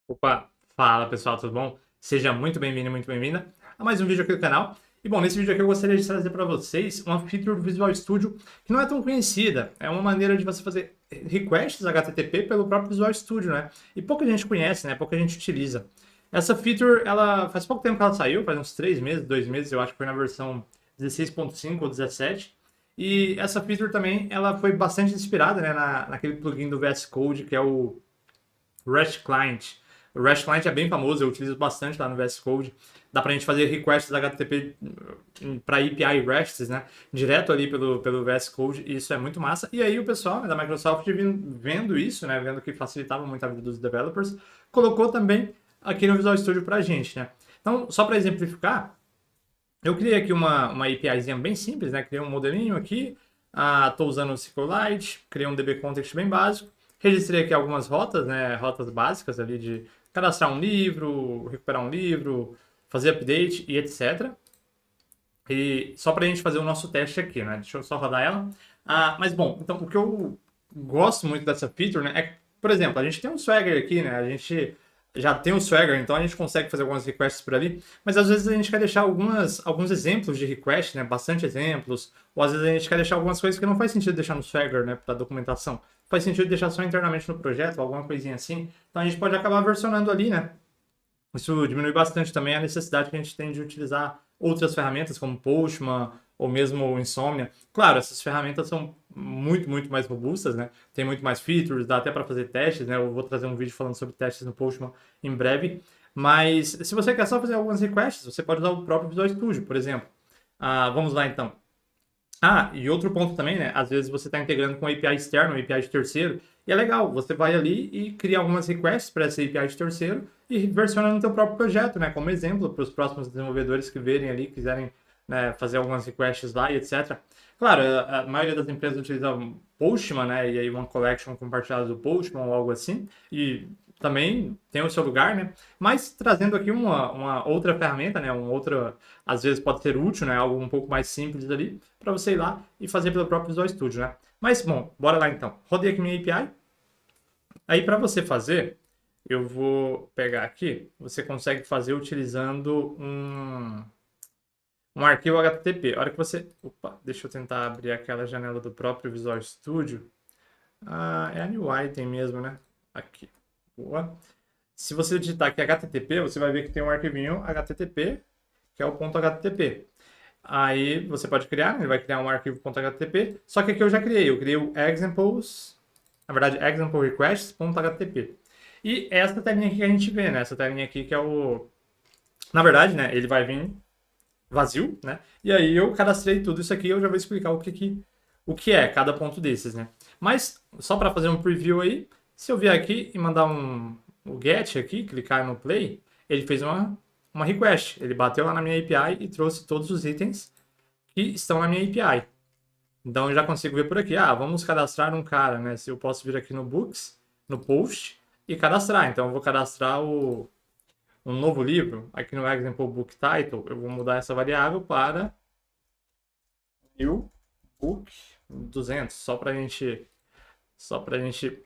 Opa, fala pessoal, tudo bom? Seja muito bem-vindo e muito bem-vinda a mais um vídeo aqui do canal. E bom, nesse vídeo aqui eu gostaria de trazer para vocês uma feature do Visual Studio que não é tão conhecida. É uma maneira de você fazer requests HTTP pelo próprio Visual Studio, né? E pouca gente conhece, né? Pouca gente utiliza. Essa feature, ela faz pouco tempo que ela saiu, faz uns 3 meses, 2 meses, eu acho que foi na versão 16.5 ou 17. E essa feature também, ela foi bastante inspirada, né, naquele plugin do VS Code, que é o REST Client. O REST Client é bem famoso, eu utilizo bastante lá no VS Code. Dá pra gente fazer requests HTTP para API RESTs, né? Direto ali pelo VS Code, e isso é muito massa. E aí o pessoal, né, da Microsoft vendo isso, né, vendo que facilitava muito a vida dos developers, colocou também aqui no Visual Studio pra gente, né? Então, só para exemplificar, eu criei aqui uma APIzinha bem simples, né? Criei um modelinho aqui, estou usando o SQLite, criei um DB Context bem básico, registrei aqui algumas rotas, né? Rotas básicas ali de cadastrar um livro, recuperar um livro, fazer update e etc. E só para a gente fazer o nosso teste aqui, né? Deixa eu só rodar ela. Mas bom, então o que eu gosto muito dessa feature, né? É que, por exemplo, a gente tem um Swagger aqui, né? A gente já tem um Swagger, então a gente consegue fazer algumas requests por ali, mas às vezes a gente quer deixar alguns exemplos de request, né? Bastante exemplos, ou às vezes a gente quer deixar algumas coisas que não faz sentido deixar no Swagger, né? Para documentação. Faz sentido deixar só internamente no projeto, alguma coisinha assim. Então a gente pode acabar versionando ali, né? Isso diminui bastante também a necessidade que a gente tem de utilizar outras ferramentas como Postman ou mesmo o Insomnia. Claro, essas ferramentas são muito mais robustas, né? Tem muito mais features, dá até para fazer testes, né? Eu vou trazer um vídeo falando sobre testes no Postman em breve. Mas se você quer só fazer algumas requests, você pode usar o próprio Visual Studio, por exemplo. Vamos lá então. E outro ponto também, né? Às vezes você está integrando com API externo, API de terceiro, e é legal, você vai ali e cria algumas requests para essa API de terceiro e versiona no teu próprio projeto, né? Como exemplo para os próximos desenvolvedores que verem ali, quiserem, né, fazer algumas requests lá e etc. Claro, a maioria das empresas utiliza Postman, né? E aí uma collection compartilhada do Postman ou algo assim, e também tem o seu lugar, né? Mas trazendo aqui uma outra ferramenta, né? Às vezes pode ser útil, né? Algo um pouco mais simples ali, para você ir lá e fazer pelo próprio Visual Studio, né? Mas, bom, bora lá então. Rodei aqui minha API. Aí, para você fazer, eu vou pegar aqui. Você consegue fazer utilizando um arquivo HTTP. A hora que você... Opa, deixa eu tentar abrir aquela janela do próprio Visual Studio. É a New Item mesmo, né? Aqui. Boa. Se você digitar aqui HTTP, você vai ver que tem um arquivinho HTTP, que é o ponto .http. Aí você pode criar, ele vai criar um arquivo .http, só que aqui eu já criei, eu criei o examples, na verdade, example requests.htp. E essa telinha aqui que a gente vê, né? Essa telinha aqui que é o... Na verdade, né, ele vai vir vazio, né? E aí eu cadastrei tudo isso aqui, eu já vou explicar o que é cada ponto desses, né? Mas, só para fazer um preview aí, se eu vier aqui e mandar o get aqui, clicar no play, ele fez uma request. Ele bateu lá na minha API e trouxe todos os itens que estão na minha API. Então eu já consigo ver por aqui. Vamos cadastrar um cara, né? Se eu posso vir aqui no Books, no Post, e cadastrar. Então eu vou cadastrar um novo livro. Aqui no Example Book Title, eu vou mudar essa variável para New Book 200, só pra gente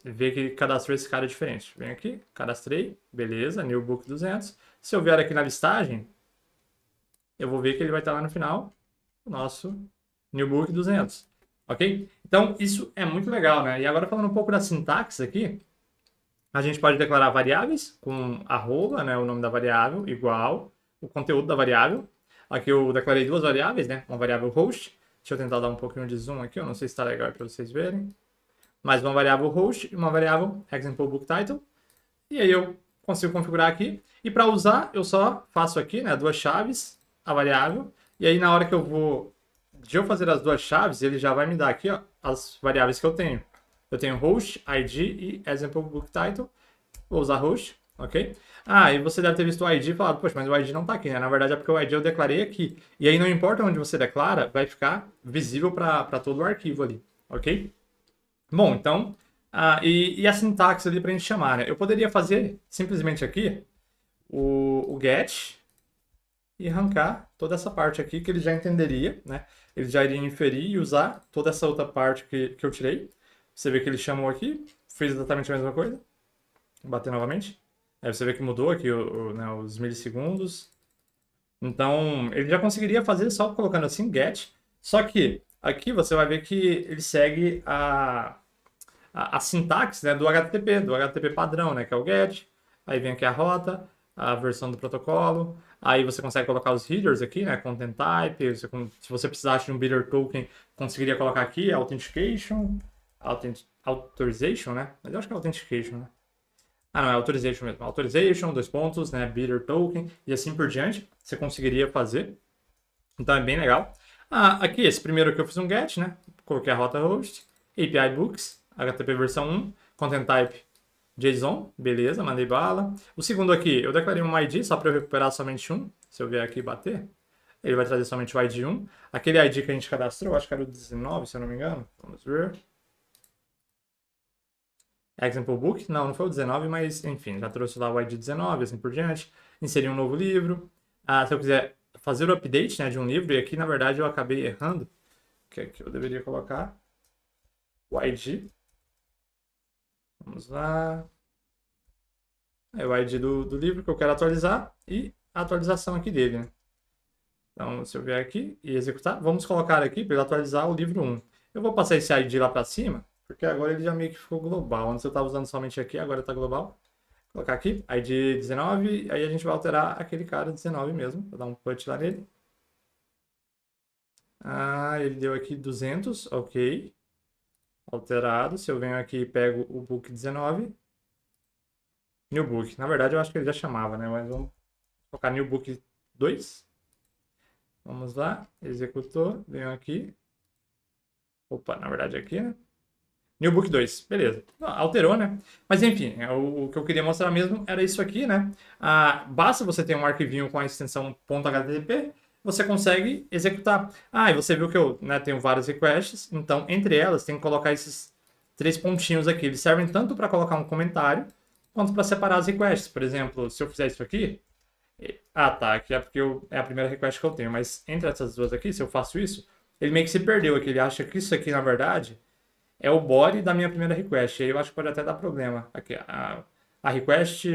ver que cadastrou esse cara diferente. Vem aqui, cadastrei, beleza, New Book 200. Se eu vier aqui na listagem, eu vou ver que ele vai estar lá no final, o nosso New Book 200. Ok? Então, isso é muito legal, né? E agora falando um pouco da sintaxe aqui, a gente pode declarar variáveis com arroba, né, o nome da variável, igual o conteúdo da variável. Aqui eu declarei duas variáveis, né? Uma variável host. Deixa eu tentar dar um pouquinho de zoom aqui, eu não sei se está legal para vocês verem. Mais uma variável host e uma variável example book title. E aí eu consigo configurar aqui. E para usar, eu só faço aqui, né, duas chaves, a variável. E aí na hora que de eu fazer as duas chaves, ele já vai me dar aqui, ó, as variáveis que eu tenho. Eu tenho host, ID e example book title. Vou usar host, ok? E você deve ter visto o ID e falado, poxa, mas o ID não está aqui, né? Na verdade é porque o ID eu declarei aqui. E aí não importa onde você declara, vai ficar visível para todo o arquivo ali, ok? Bom, então, e a sintaxe ali para a gente chamar, né? Eu poderia fazer simplesmente aqui o get e arrancar toda essa parte aqui que ele já entenderia, né? Ele já iria inferir e usar toda essa outra parte que eu tirei. Você vê que ele chamou aqui, fez exatamente a mesma coisa. Vou bater novamente. Aí você vê que mudou aqui né, os milissegundos. Então, ele já conseguiria fazer só colocando assim get. Só que aqui você vai ver que ele segue a sintaxe, né, do HTTP padrão, né, que é o get. Aí vem aqui a rota, a versão do protocolo. Aí você consegue colocar os headers aqui, né, content type. Se você precisasse de um bidder token, conseguiria colocar aqui authentication, authorization, né? Mas eu acho que é authentication, né? Ah, não, é authorization mesmo. Authorization, dois pontos, né? Bidder token e assim por diante. Você conseguiria fazer. Então é bem legal. Ah, aqui, esse primeiro aqui eu fiz um get, né? Coloquei a rota host, API books, HTTP versão 1, content type JSON, beleza, mandei bala. O segundo aqui, eu declarei um ID só para eu recuperar somente um. Se eu vier aqui e bater, ele vai trazer somente o ID 1. Aquele ID que a gente cadastrou, acho que era o 19, se eu não me engano. Vamos ver. Example Book, não foi o 19, mas enfim, já trouxe lá o ID 19, assim por diante. Inseri um novo livro. Ah, se eu quiser fazer o update, né, de um livro, e aqui na verdade eu acabei errando, que aqui eu deveria colocar o ID. Vamos lá. É o ID do livro que eu quero atualizar e a atualização aqui dele, né? Então, se eu vier aqui e executar, vamos colocar aqui para ele atualizar o livro 1. Eu vou passar esse ID lá para cima, porque agora ele já meio que ficou global. Antes eu estava usando somente aqui, agora está global. Vou colocar aqui, ID 19, aí a gente vai alterar aquele cara 19 mesmo. Vou dar um put lá nele. Ah, ele deu aqui 200, ok. Alterado. Se eu venho aqui e pego o book 19. New book. Na verdade, eu acho que ele já chamava, né? Mas vamos colocar new book 2. Vamos lá. Executou. Venho aqui. Opa, na verdade aqui, né? New Book 2, beleza. Alterou, né? Mas enfim, o que eu queria mostrar mesmo era isso aqui, né? Basta você ter um arquivinho com a extensão .http, você consegue executar. Ah, e você viu que eu, né, tenho várias requests, então entre elas tem que colocar esses três pontinhos aqui. Eles servem tanto para colocar um comentário, quanto para separar as requests. Por exemplo, se eu fizer isso aqui... Ah, tá, aqui é porque é a primeira request que eu tenho, mas entre essas duas aqui, se eu faço isso, ele meio que se perdeu aqui. Ele acha que isso aqui, na verdade, é o body da minha primeira request. Aí eu acho que pode até dar problema. Aqui, a request,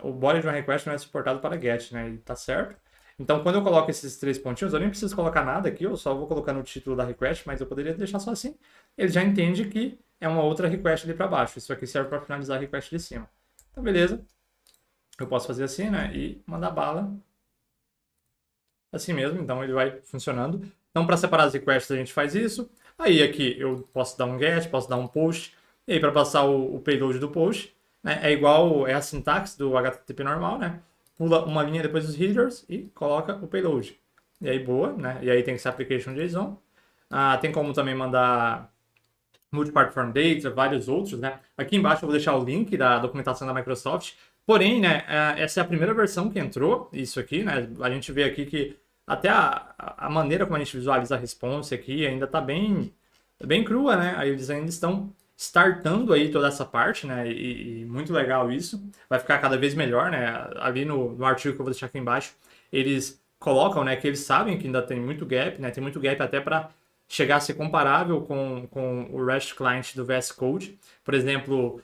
o body de uma request não é suportado para get, né? E tá certo. Então, quando eu coloco esses três pontinhos, eu nem preciso colocar nada aqui, eu só vou colocar no título da request, mas eu poderia deixar só assim. Ele já entende que é uma outra request ali para baixo. Isso aqui serve para finalizar a request de cima. Então, beleza. Eu posso fazer assim, né? E mandar bala. Assim mesmo, então ele vai funcionando. Então, para separar as requests, a gente faz isso. Aí aqui eu posso dar um get, posso dar um post. E aí, para passar o payload do post, né, é a sintaxe do HTTP normal, né? Pula uma linha depois dos headers e coloca o payload. E aí, boa, né? E aí tem que ser application JSON. Tem como também mandar multi-part form data, vários outros, né? Aqui embaixo eu vou deixar o link da documentação da Microsoft. Porém, né, essa é a primeira versão que entrou, isso aqui, né? A gente vê aqui que até a maneira como a gente visualiza a response aqui ainda está bem crua, né? Aí eles ainda estão startando aí toda essa parte, né? E muito legal isso. Vai ficar cada vez melhor, né? Ali no artigo que eu vou deixar aqui embaixo, eles colocam, né, que eles sabem que ainda tem muito gap, né? Tem muito gap até para chegar a ser comparável com o REST client do VS Code. Por exemplo,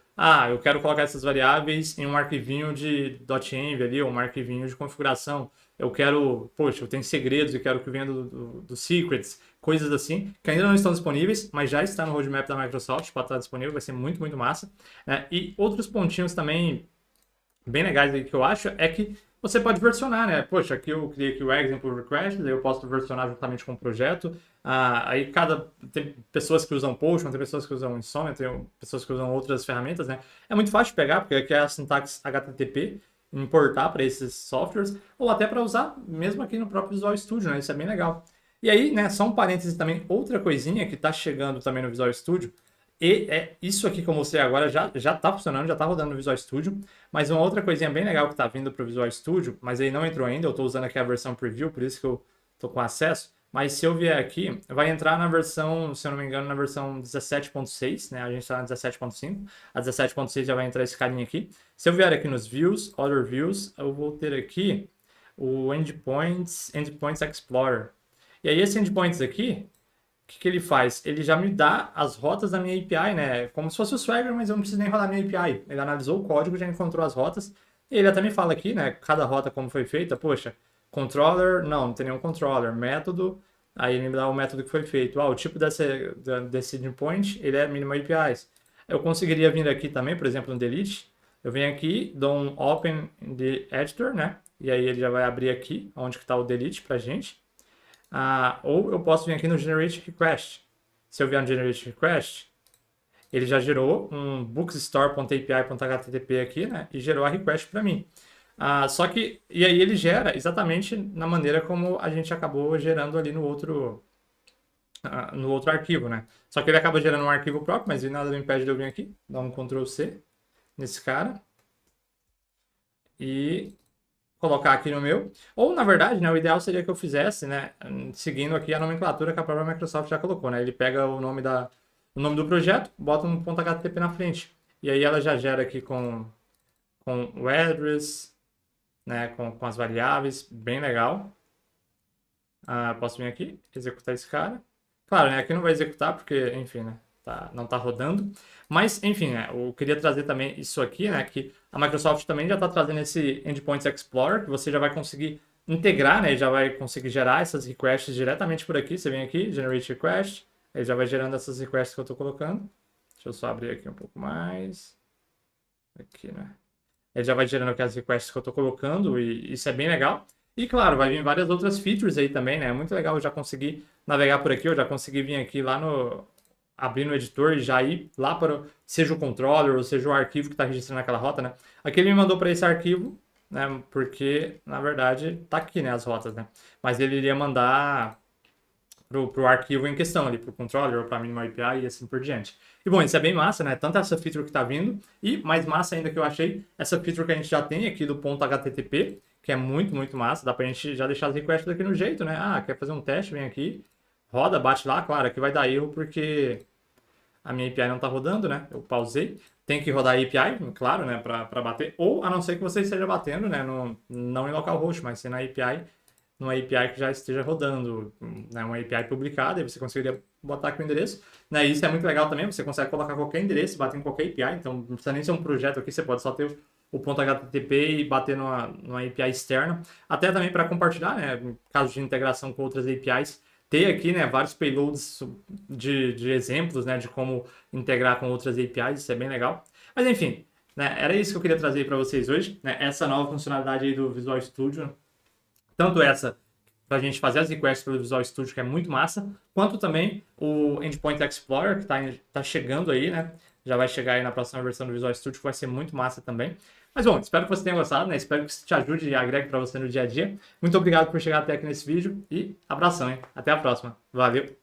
eu quero colocar essas variáveis em um arquivinho de .env ali, ou um arquivinho de configuração. Eu quero, poxa, eu tenho segredos e quero que venha do secrets, coisas assim, que ainda não estão disponíveis, mas já está no roadmap da Microsoft para estar disponível, vai ser muito, muito massa. E outros pontinhos também bem legais aí que eu acho é que você pode versionar, né? Poxa, aqui eu criei aqui o example request, daí eu posso versionar juntamente com o projeto. Aí tem pessoas que usam Postman, tem pessoas que usam Insomnia, tem pessoas que usam outras ferramentas, né? É muito fácil de pegar, porque aqui é a sintaxe HTTP, importar para esses softwares, ou até para usar mesmo aqui no próprio Visual Studio, né? Isso é bem legal. E aí, né, só um parêntese também, outra coisinha que está chegando também no Visual Studio, e isso aqui que eu mostrei agora já tá funcionando, já tá rodando no Visual Studio, mas uma outra coisinha bem legal que tá vindo para o Visual Studio, mas aí não entrou ainda, eu estou usando aqui a versão preview, por isso que eu tô com acesso, mas se eu vier aqui, vai entrar na versão, se eu não me engano, na versão 17.6, né? A gente está na 17.5, a 17.6 já vai entrar esse carinha aqui. Se eu vier aqui nos Views, Other Views, eu vou ter aqui o Endpoints Explorer. E aí esse Endpoints aqui, o que ele faz? Ele já me dá as rotas da minha API, né? Como se fosse o Swagger, mas eu não preciso nem rodar minha API. Ele analisou o código, já encontrou as rotas. E ele até me fala aqui, né, cada rota como foi feita, poxa, controller, não tem nenhum controller, método, aí ele me dá o método que foi feito. O tipo desse endpoint, ele é minimal APIs. Eu conseguiria vir aqui também, por exemplo, no delete, eu venho aqui, dou um open in the editor, né, e aí ele já vai abrir aqui, onde que está o delete pra gente. Ou eu posso vir aqui no generate request. Se eu vier no generate request, ele já gerou um bookstore.api.http aqui, né? E gerou a request para mim. Só que, e aí ele gera exatamente na maneira como a gente acabou gerando ali no outro arquivo, né? Só que ele acaba gerando um arquivo próprio, mas nada me impede de eu vir aqui, dar um Ctrl C nesse cara e colocar aqui no meu. Ou, na verdade, né, o ideal seria que eu fizesse, né, seguindo aqui a nomenclatura que a própria Microsoft já colocou, né? Ele pega o nome do projeto, bota um .http na frente. E aí ela já gera aqui com o address, né, com as variáveis, bem legal. Posso vir aqui, executar esse cara. Claro, né, aqui não vai executar porque, enfim, né, não está rodando. Mas, enfim, né, eu queria trazer também isso aqui, né, que a Microsoft também já está trazendo esse Endpoints Explorer, que você já vai conseguir integrar, né, já vai conseguir gerar essas requests diretamente por aqui. Você vem aqui, Generate Request, ele já vai gerando essas requests que eu estou colocando. Deixa eu só abrir aqui um pouco mais. Aqui, né? Ele já vai gerando aqui as requests que eu estou colocando e isso é bem legal. E claro, vai vir várias outras features aí também, né? É muito legal eu já conseguir navegar por aqui, eu já consegui vir aqui lá abrir no editor e já ir lá para, seja o controller ou seja o arquivo que está registrando aquela rota, né? Aqui ele me mandou para esse arquivo, né? Porque, na verdade, tá aqui, né, as rotas, né? Mas ele iria mandar pro arquivo em questão ali, pro controller ou pra minimal API e assim por diante. E bom, isso é bem massa, né? Tanto essa feature que tá vindo e mais massa ainda que eu achei, essa feature que a gente já tem aqui do ponto .http, que é muito, muito massa. Dá pra gente já deixar as requests aqui no jeito, né? Quer fazer um teste? Vem aqui, roda, bate lá. Claro, aqui vai dar erro porque a minha API não tá rodando, né? Eu pausei. Tem que rodar a API, claro, né? Pra bater. Ou, a não ser que você esteja batendo, né? Não em localhost, mas sim na API, numa API que já esteja rodando, né, uma API publicada, e você conseguiria botar aqui o endereço. Né, e isso é muito legal também, você consegue colocar qualquer endereço, bater em qualquer API, então não precisa nem ser um projeto aqui, você pode só ter o .http e bater numa API externa, até também para compartilhar, né, em caso de integração com outras APIs, ter aqui, né, vários payloads de exemplos, né, de como integrar com outras APIs, isso é bem legal. Mas enfim, né, era isso que eu queria trazer para vocês hoje, né, essa nova funcionalidade aí do Visual Studio, tanto essa para a gente fazer as requests pelo Visual Studio, que é muito massa, quanto também o Endpoint Explorer, que tá chegando aí, né? Já vai chegar aí na próxima versão do Visual Studio, que vai ser muito massa também. Mas bom, espero que você tenha gostado, né? Espero que isso te ajude e agregue para você no dia a dia. Muito obrigado por chegar até aqui nesse vídeo e abração, hein? Até a próxima. Valeu!